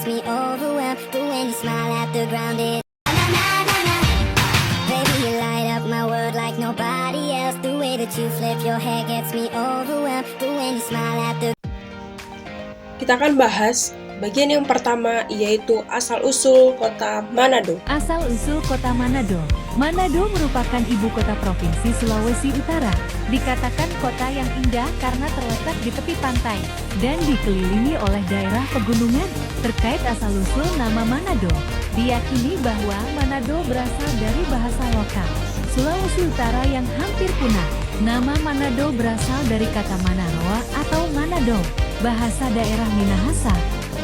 gets me overwhelmed. But when you smile at the ground, it baby, you light up my world like nobody else. The way that you flip your hair gets me overwhelmed. But when you smile at the Kita akan bahas bagian yang pertama, yaitu asal-usul kota Manado. Asal-usul kota Manado. Manado merupakan ibu kota provinsi Sulawesi Utara. Dikatakan kota yang indah karena terletak di tepi pantai dan dikelilingi oleh daerah pegunungan. Terkait asal-usul nama Manado, diyakini bahwa Manado berasal dari bahasa lokal Sulawesi Utara yang hampir punah. Nama Manado berasal dari kata Manaroa atau Manado, bahasa daerah Minahasa.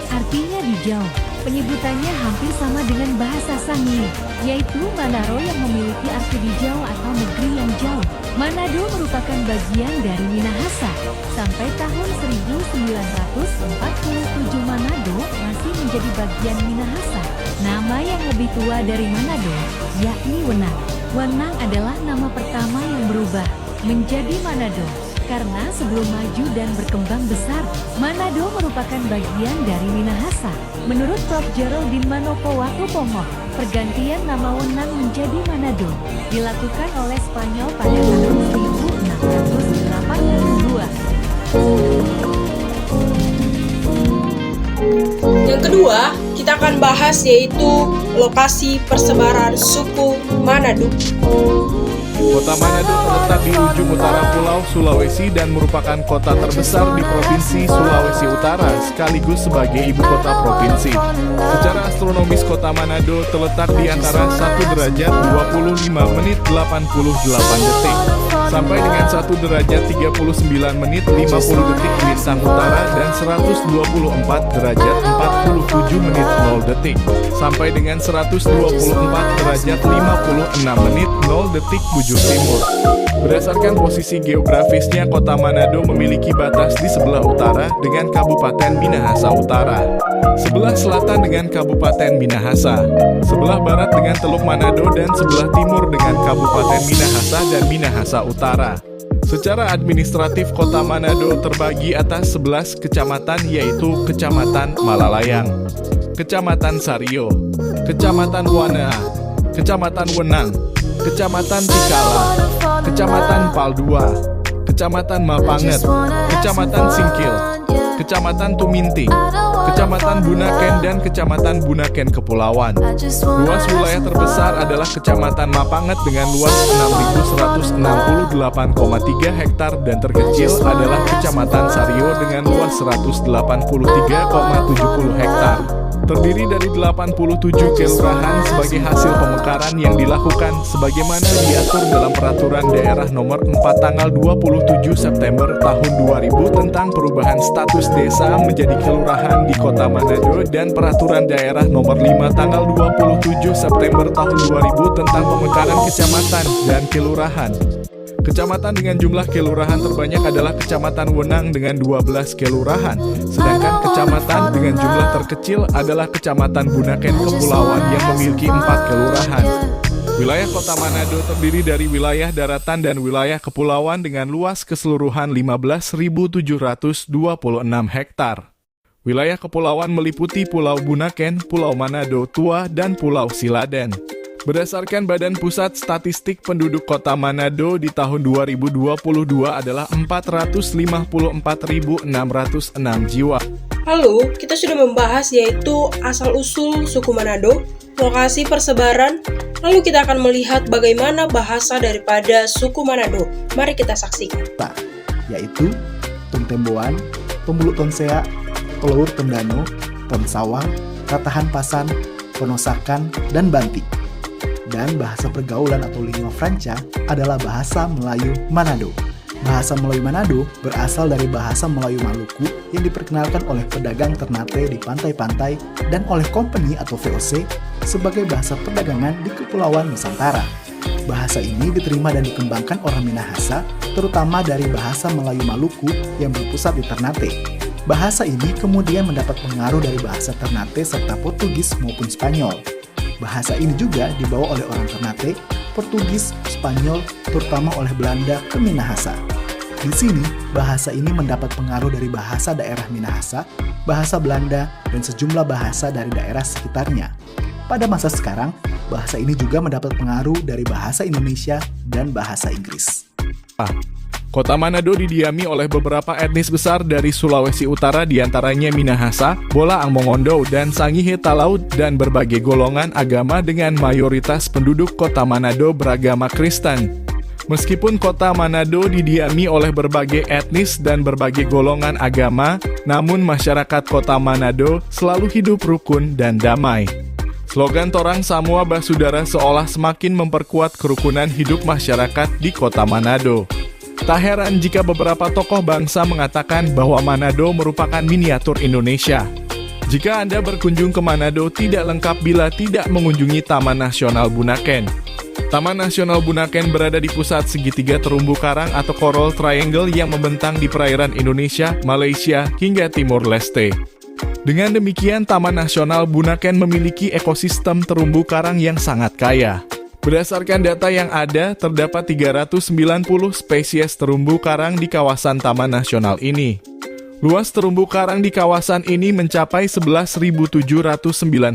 Artinya di jauh. Penyebutannya hampir sama dengan bahasa Sangi, yaitu Manaro yang memiliki arti di jauh atau negeri yang jauh. Manado merupakan bagian dari Minahasa. Sampai tahun 1947 Manado masih menjadi bagian Minahasa. Nama yang lebih tua dari Manado, yakni Wenang. Wenang adalah nama pertama yang berubah menjadi Manado. Karena sebelum maju dan berkembang besar, Manado merupakan bagian dari Minahasa. Menurut Prof. Geraldine Manopo Watupomo, pergantian nama Wenang menjadi Manado dilakukan oleh Spanyol pada tahun 1682. Yang kedua, kita akan bahas yaitu lokasi persebaran suku Manado. Kota Manado terletak di ujung utara Pulau Sulawesi dan merupakan kota terbesar di Provinsi Sulawesi Utara sekaligus sebagai ibu kota provinsi. Secara astronomis kota Manado terletak di antara 1 derajat 25 menit 88 detik sampai dengan 1 derajat 39 menit 50 detik lintang utara dan 124 derajat 47 menit 0 detik sampai dengan 124 derajat 56 menit 0 detik bujur timur. Berdasarkan posisi geografisnya, kota Manado memiliki batas di sebelah utara dengan Kabupaten Minahasa Utara, sebelah selatan dengan Kabupaten Minahasa, sebelah barat dengan Teluk Manado, dan sebelah timur dengan Kabupaten Minahasa dan Minahasa Utara. Secara administratif, kota Manado terbagi atas 11 kecamatan, yaitu Kecamatan Malalayang, Kecamatan Sario, Kecamatan Wana, Kecamatan Wenang, Kecamatan Tikala, Kecamatan Paldua, Kecamatan Mapanget, Kecamatan Singkil, Kecamatan Tuminting, Kecamatan Bunaken, dan Kecamatan Bunaken Kepulauan. Luas wilayah terbesar adalah Kecamatan Mapanget dengan luas 6.168,3 hektar dan terkecil adalah Kecamatan Sario dengan luas 183,70 hektar. Terdiri dari 87 kelurahan sebagai hasil pemekaran yang dilakukan sebagaimana diatur dalam Peraturan Daerah Nomor 4 Tanggal 27 September Tahun 2000 tentang perubahan status desa menjadi kelurahan di Kota Manado dan Peraturan Daerah Nomor 5 Tanggal 27 September Tahun 2000 tentang pemekaran kecamatan dan kelurahan. Kecamatan dengan jumlah kelurahan terbanyak adalah Kecamatan Wenang dengan 12 kelurahan, sedangkan kecamatan dengan jumlah terkecil adalah Kecamatan Bunaken Kepulauan yang memiliki 4 kelurahan. Wilayah Kota Manado terdiri dari wilayah daratan dan wilayah kepulauan dengan luas keseluruhan 15.726 hektar. Wilayah kepulauan meliputi Pulau Bunaken, Pulau Manado Tua, dan Pulau Siladen. Berdasarkan Badan Pusat Statistik, penduduk Kota Manado di tahun 2022 adalah 454.606 jiwa. Lalu, kita sudah membahas yaitu asal-usul suku Manado, lokasi persebaran, lalu kita akan melihat bagaimana bahasa daripada suku Manado. Mari kita saksikan. Yaitu Tontemboan, Pembulu Tonsea, Pelur Tondano, Tonsawang, Ratahan Pasan, Ponosakan, dan Banti. Dan bahasa pergaulan atau lingua franca adalah bahasa Melayu Manado. Bahasa Melayu Manado berasal dari bahasa Melayu Maluku yang diperkenalkan oleh pedagang Ternate di pantai-pantai dan oleh company atau VOC sebagai bahasa perdagangan di Kepulauan Nusantara. Bahasa ini diterima dan dikembangkan orang Minahasa, terutama dari bahasa Melayu Maluku yang berpusat di Ternate. Bahasa ini kemudian mendapat pengaruh dari bahasa Ternate serta Portugis maupun Spanyol. Bahasa ini juga dibawa oleh orang Ternate, Portugis, Spanyol, terutama oleh Belanda ke Minahasa. Di sini, bahasa ini mendapat pengaruh dari bahasa daerah Minahasa, bahasa Belanda, dan sejumlah bahasa dari daerah sekitarnya. Pada masa sekarang, bahasa ini juga mendapat pengaruh dari bahasa Indonesia dan bahasa Inggris. Kota Manado didiami oleh beberapa etnis besar dari Sulawesi Utara, diantaranya Minahasa, Bolaang Mongondo, dan Sangihe Talaud, dan berbagai golongan agama dengan mayoritas penduduk kota Manado beragama Kristen. Meskipun kota Manado didiami oleh berbagai etnis dan berbagai golongan agama, namun masyarakat kota Manado selalu hidup rukun dan damai. Slogan Torang Samua Basudara seolah semakin memperkuat kerukunan hidup masyarakat di kota Manado. Tak heran jika beberapa tokoh bangsa mengatakan bahwa Manado merupakan miniatur Indonesia. Jika Anda berkunjung ke Manado, tidak lengkap bila tidak mengunjungi Taman Nasional Bunaken. Taman Nasional Bunaken berada di pusat segitiga terumbu karang atau Coral Triangle yang membentang di perairan Indonesia, Malaysia, hingga Timur Leste. Dengan demikian, Taman Nasional Bunaken memiliki ekosistem terumbu karang yang sangat kaya. Berdasarkan data yang ada, terdapat 390 spesies terumbu karang di kawasan Taman Nasional ini. Luas terumbu karang di kawasan ini mencapai 11.709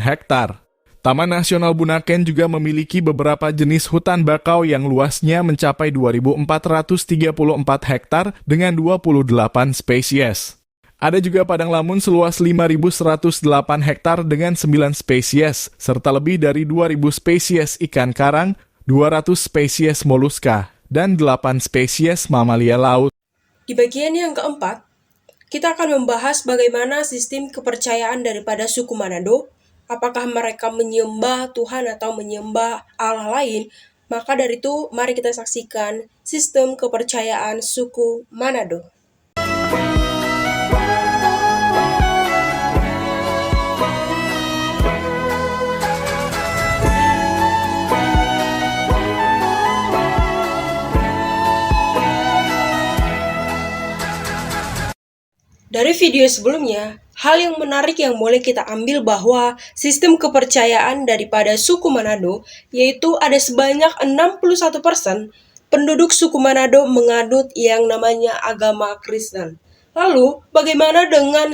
hektar. Taman Nasional Bunaken juga memiliki beberapa jenis hutan bakau yang luasnya mencapai 2.434 hektar dengan 28 spesies. Ada juga padang lamun seluas 5.108 hektar dengan 9 spesies, serta lebih dari 2.000 spesies ikan karang, 200 spesies moluska, dan 8 spesies mamalia laut. Di bagian yang keempat, kita akan membahas bagaimana sistem kepercayaan daripada suku Manado. Apakah mereka menyembah Tuhan atau menyembah Allah lain? Maka dari itu, mari kita saksikan sistem kepercayaan suku Manado. Dari video sebelumnya, hal yang menarik yang boleh kita ambil bahwa sistem kepercayaan daripada suku Manado, yaitu ada sebanyak 61% penduduk suku Manado menganut yang namanya agama Kristen. Lalu, bagaimana dengan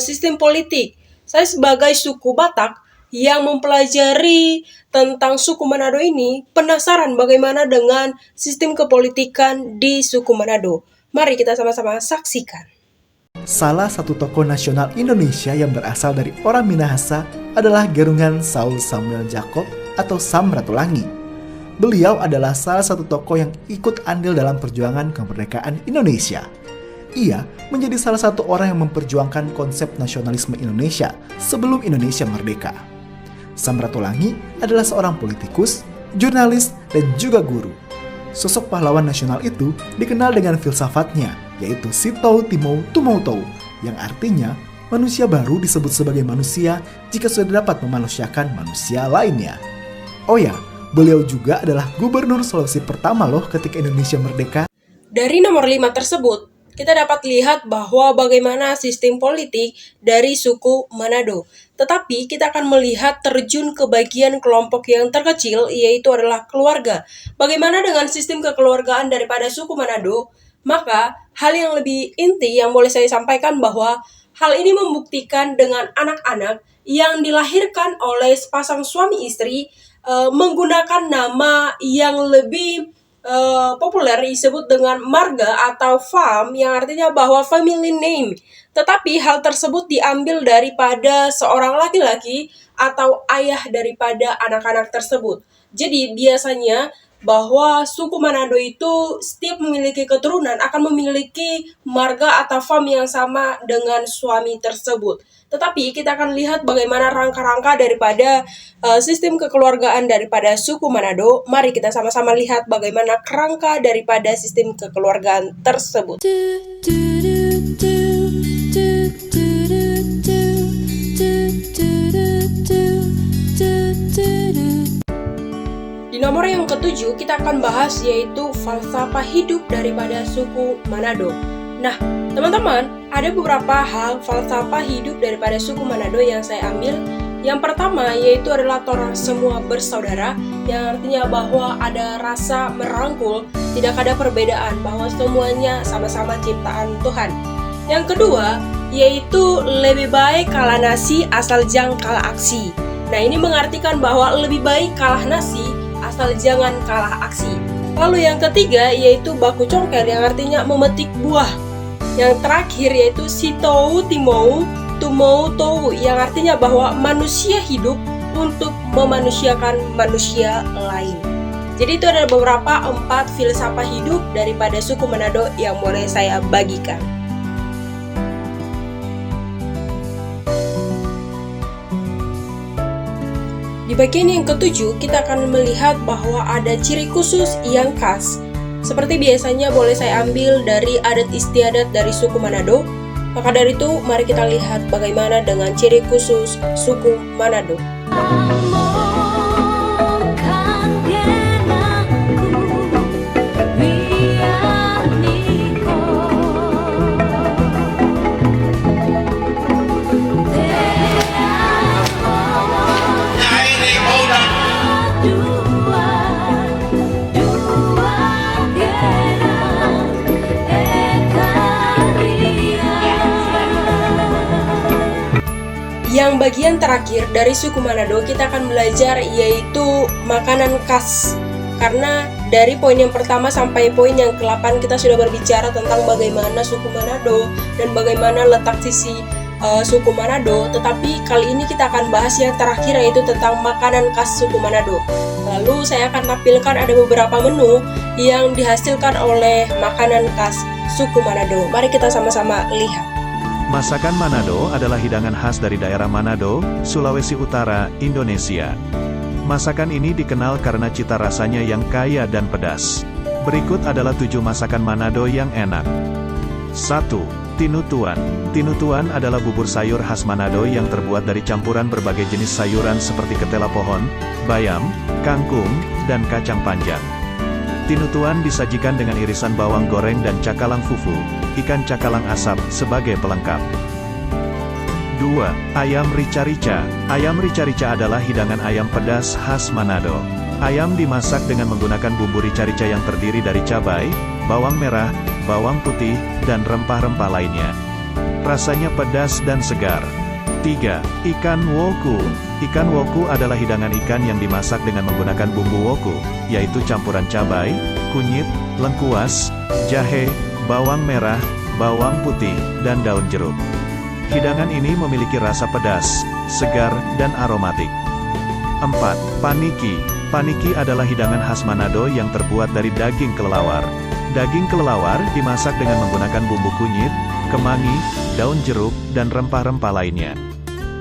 sistem politik? Saya sebagai suku Batak yang mempelajari tentang suku Manado ini, penasaran bagaimana dengan sistem kepolitikan di suku Manado. Mari kita sama-sama saksikan. Salah satu tokoh nasional Indonesia yang berasal dari orang Minahasa adalah Gerungan Saul Samuel Jacob atau Sam Ratulangi. Beliau adalah salah satu tokoh yang ikut andil dalam perjuangan kemerdekaan Indonesia. Ia menjadi salah satu orang yang memperjuangkan konsep nasionalisme Indonesia sebelum Indonesia merdeka. Sam Ratulangi adalah seorang politikus, jurnalis, dan juga guru. Sosok pahlawan nasional itu dikenal dengan filsafatnya, yaitu Sitou Timou Tumou Tou, yang artinya manusia baru disebut sebagai manusia jika sudah dapat memanusiakan manusia lainnya. Oh ya, beliau juga adalah gubernur Sulawesi pertama loh ketika Indonesia merdeka. Dari nomor 5 tersebut, kita dapat lihat bahwa bagaimana sistem politik dari suku Manado. Tetapi kita akan melihat terjun ke bagian kelompok yang terkecil, yaitu adalah keluarga. Bagaimana dengan sistem kekeluargaan daripada suku Manado? Maka, hal yang lebih inti yang boleh saya sampaikan bahwa hal ini membuktikan dengan anak-anak yang dilahirkan oleh sepasang suami istri menggunakan nama yang lebih populer disebut dengan marga atau fam, yang artinya bahwa family name. Tetapi hal tersebut diambil daripada seorang laki-laki atau ayah daripada anak-anak tersebut. Jadi biasanya bahwa suku Manado itu setiap memiliki keturunan akan memiliki marga atau fam yang sama dengan suami tersebut. Tetapi kita akan lihat bagaimana rangka-rangka daripada sistem kekeluargaan daripada suku Manado. Mari kita sama-sama lihat bagaimana kerangka daripada sistem kekeluargaan tersebut. Di nomor yang ketujuh, kita akan bahas yaitu falsafah hidup daripada suku Manado. Nah, teman-teman, ada beberapa hal falsafah hidup daripada suku Manado yang saya ambil. Yang pertama yaitu adalah torang semua bersaudara, yang artinya bahwa ada rasa merangkul, tidak ada perbedaan, bahwa semuanya sama-sama ciptaan Tuhan. Yang kedua yaitu lebih baik kalah nasi asal jangan kalah aksi. Nah, ini mengartikan bahwa lebih baik kalah nasi asal jangan kalah aksi. Lalu yang ketiga yaitu baku congkel, yang artinya memetik buah. Yang terakhir yaitu sitou timou tumou tou, yang artinya bahwa manusia hidup untuk memanusiakan manusia lain. Jadi itu adalah beberapa 4 filsafat hidup daripada suku Manado yang boleh saya bagikan. Di bagian yang ketujuh, kita akan melihat bahwa ada ciri khusus yang khas. Seperti biasanya boleh saya ambil dari adat istiadat dari suku Manado. Maka dari itu, mari kita lihat bagaimana dengan ciri khusus suku Manado. Yang bagian terakhir dari suku Manado kita akan belajar yaitu makanan khas. Karena dari poin yang pertama sampai poin yang ke-8 kita sudah berbicara tentang bagaimana suku Manado dan bagaimana letak sisi suku Manado. Tetapi kali ini kita akan bahas yang terakhir yaitu tentang makanan khas suku Manado. Lalu saya akan tampilkan ada beberapa menu yang dihasilkan oleh makanan khas suku Manado. Mari kita sama-sama lihat. Masakan Manado adalah hidangan khas dari daerah Manado, Sulawesi Utara, Indonesia. Masakan ini dikenal karena cita rasanya yang kaya dan pedas. Berikut adalah 7 masakan Manado yang enak. 1. Tinutuan. Tinutuan adalah bubur sayur khas Manado yang terbuat dari campuran berbagai jenis sayuran seperti ketela pohon, bayam, kangkung, dan kacang panjang. Tinutuan disajikan dengan irisan bawang goreng dan cakalang fufu, ikan cakalang asap, sebagai pelengkap. 2. Ayam rica-rica. Ayam rica-rica adalah hidangan ayam pedas khas Manado. Ayam dimasak dengan menggunakan bumbu rica-rica yang terdiri dari cabai, bawang merah, bawang putih, dan rempah-rempah lainnya. Rasanya pedas dan segar. 3. Ikan woku. Ikan woku adalah hidangan ikan yang dimasak dengan menggunakan bumbu woku, yaitu campuran cabai, kunyit, lengkuas, jahe, bawang merah, bawang putih, dan daun jeruk. Hidangan ini memiliki rasa pedas, segar, dan aromatik. 4. Paniki. Paniki adalah hidangan khas Manado yang terbuat dari daging kelelawar. Daging kelelawar dimasak dengan menggunakan bumbu kunyit, kemangi, daun jeruk, dan rempah-rempah lainnya.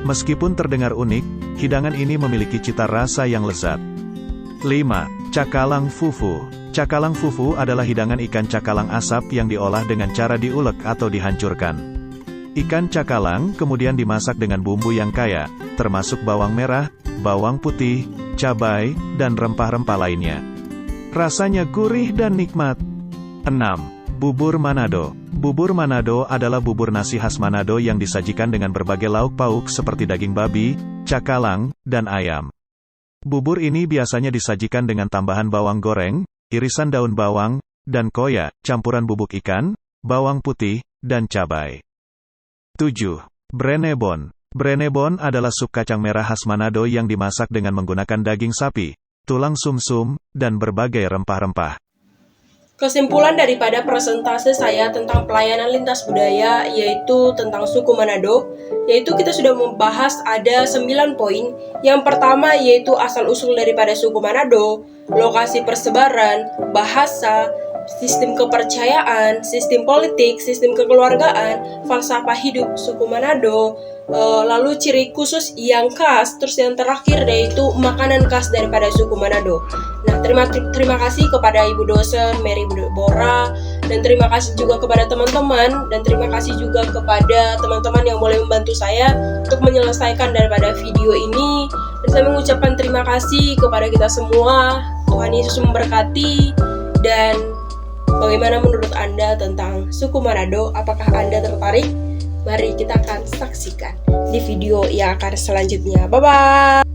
Meskipun terdengar unik, hidangan ini memiliki cita rasa yang lezat. 5. Cakalang fufu. Cakalang fufu adalah hidangan ikan cakalang asap yang diolah dengan cara diulek atau dihancurkan. Ikan cakalang kemudian dimasak dengan bumbu yang kaya, termasuk bawang merah, bawang putih, cabai, dan rempah-rempah lainnya. Rasanya gurih dan nikmat. 6. Bubur Manado. Bubur Manado adalah bubur nasi khas Manado yang disajikan dengan berbagai lauk pauk seperti daging babi, cakalang, dan ayam. Bubur ini biasanya disajikan dengan tambahan bawang goreng, irisan daun bawang, dan koya, campuran bubuk ikan, bawang putih, dan cabai. 7. Brenebon. Brenebon adalah sup kacang merah khas Manado yang dimasak dengan menggunakan daging sapi, tulang sumsum, dan berbagai rempah-rempah. Kesimpulan daripada presentase saya tentang pelayanan lintas budaya yaitu tentang suku Manado, yaitu kita sudah membahas ada 9 poin. Yang pertama yaitu asal-usul daripada suku Manado, lokasi persebaran, bahasa, sistem kepercayaan, sistem politik, sistem kekeluargaan, falsafah hidup suku Manado, lalu ciri khusus yang khas, terus yang terakhir yaitu makanan khas daripada suku Manado. Nah, terima kasih kepada Ibu dosen Mary Bora, dan terima kasih juga kepada teman-teman, dan terima kasih juga kepada teman-teman yang boleh membantu saya untuk menyelesaikan daripada video ini. Dan saya mengucapkan terima kasih kepada kita semua. Tuhan Yesus memberkati. Dan bagaimana menurut Anda tentang suku Manado? Apakah Anda tertarik? Mari kita akan saksikan di video yang akan selanjutnya. Bye-bye!